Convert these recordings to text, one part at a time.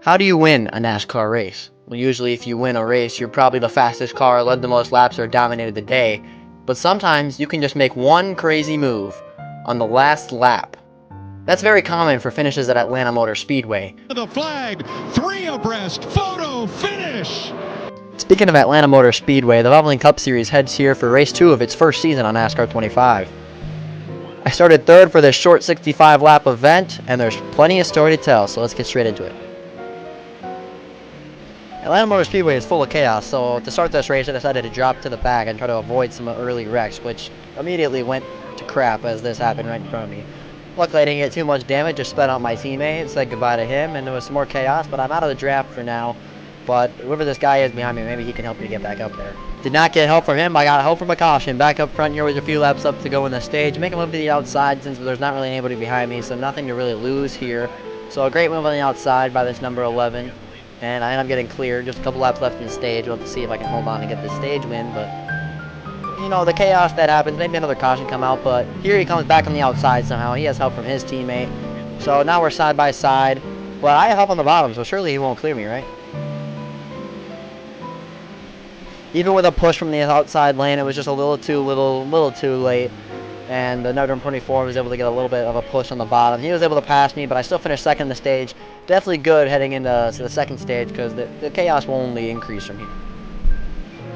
How do you win a NASCAR race? Well, usually if you win a race, you're probably the fastest car, led the most laps, or dominated the day. But sometimes you can just make one crazy move on the last lap. That's very common for finishes at Atlanta Motor Speedway. The flag, 3 abreast, photo finish! Speaking of Atlanta Motor Speedway, the Valvoline Cup Series heads here for race 2 of its first season on NASCAR 25. I started third for this short 65 lap event, and there's plenty of story to tell, so let's get straight into it. Atlanta Motor Speedway is full of chaos, so to start this race I decided to drop to the back and try to avoid some early wrecks, which immediately went to crap as this happened right in front of me. Luckily I didn't get too much damage, just sped out my teammate, said goodbye to him, and there was some more chaos, but I'm out of the draft for now. But whoever this guy is behind me, maybe he can help me get back up there. Did not get help from him, I got help from a caution. Back up front here with a few laps up to go in the stage. Make a move to the outside since there's not really anybody behind me, so nothing to really lose here. So a great move on the outside by this number 11. And I end up getting cleared. Just a couple laps left in the stage. We'll have to see if I can hold on and get the stage win. But, you know, the chaos that happens, maybe another caution come out. But here he comes back on the outside somehow. He has help from his teammate. So now we're side by side. But I have help on the bottom, so surely he won't clear me, right? Even with a push from the outside lane, it was just a little too late. And the number 24 was able to get a little bit of a push on the bottom. He was able to pass me, but I still finished second in the stage. Definitely good heading into the second stage because the chaos will only increase from here.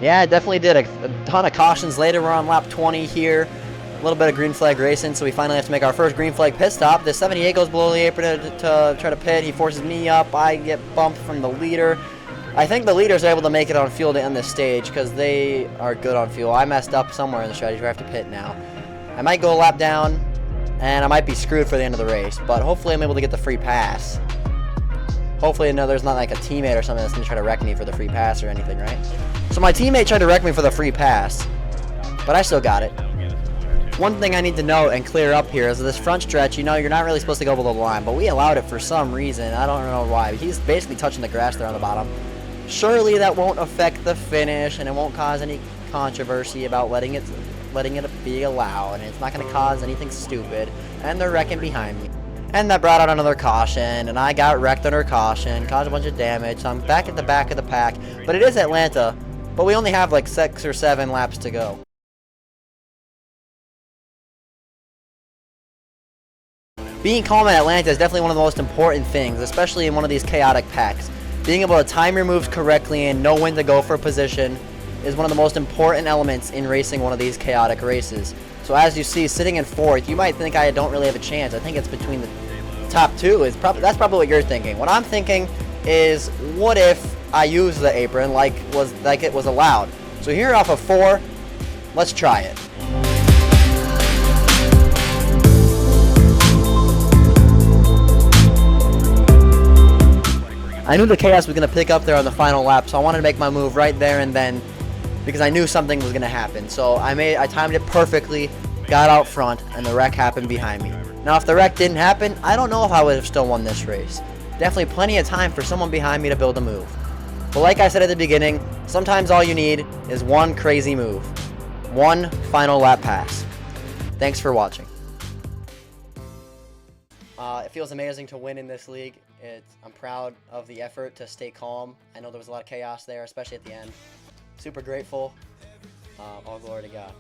Yeah, it definitely did. A ton of cautions later. We're on lap 20 here. A little bit of green flag racing, so we finally have to make our first green flag pit stop. The 78 goes below the apron to try to pit. He forces me up. I get bumped from the leader. I think the leaders are able to make it on fuel to end this stage because they are good on fuel. I messed up somewhere in the strategy where I have to pit now. I might go a lap down, and I might be screwed for the end of the race, but hopefully I'm able to get the free pass. Hopefully, no, there's not like a teammate or something that's going to try to wreck me for the free pass or anything, right? So my teammate tried to wreck me for the free pass, but I still got it. One thing I need to note and clear up here is this front stretch, you know, you're not really supposed to go below the line, but we allowed it for some reason. I don't know why. He's basically touching the grass there on the bottom. Surely that won't affect the finish, and it won't cause any controversy about letting it be allowed, and it's not going to cause anything stupid. And they're wrecking behind me, and that brought out another caution, and I got wrecked under caution, caused a bunch of damage. So I'm back at the back of the pack, but it is Atlanta, but we only have like 6 or 7 laps to go. Being calm at Atlanta is definitely one of the most important things, especially in one of these chaotic packs. Being able to time your moves correctly and know when to go for a position is one of the most important elements in racing one of these chaotic races. So as you see, sitting in 4th, you might think I don't really have a chance. I think it's between the top 2. That's probably what you're thinking. What I'm thinking is, what if I use the apron like it was allowed? So here off of 4, let's try it. I knew the chaos was going to pick up there on the final lap, so I wanted to make my move right there and then, because I knew something was going to happen. So I timed it perfectly, got out front, and the wreck happened behind me. Now, if the wreck didn't happen, I don't know if I would have still won this race. Definitely plenty of time for someone behind me to build a move. But like I said at the beginning, sometimes all you need is one crazy move. One final lap pass. Thanks for watching. It feels amazing to win in this league. I'm proud of the effort to stay calm. I know there was a lot of chaos there, especially at the end. Super grateful. All glory to God.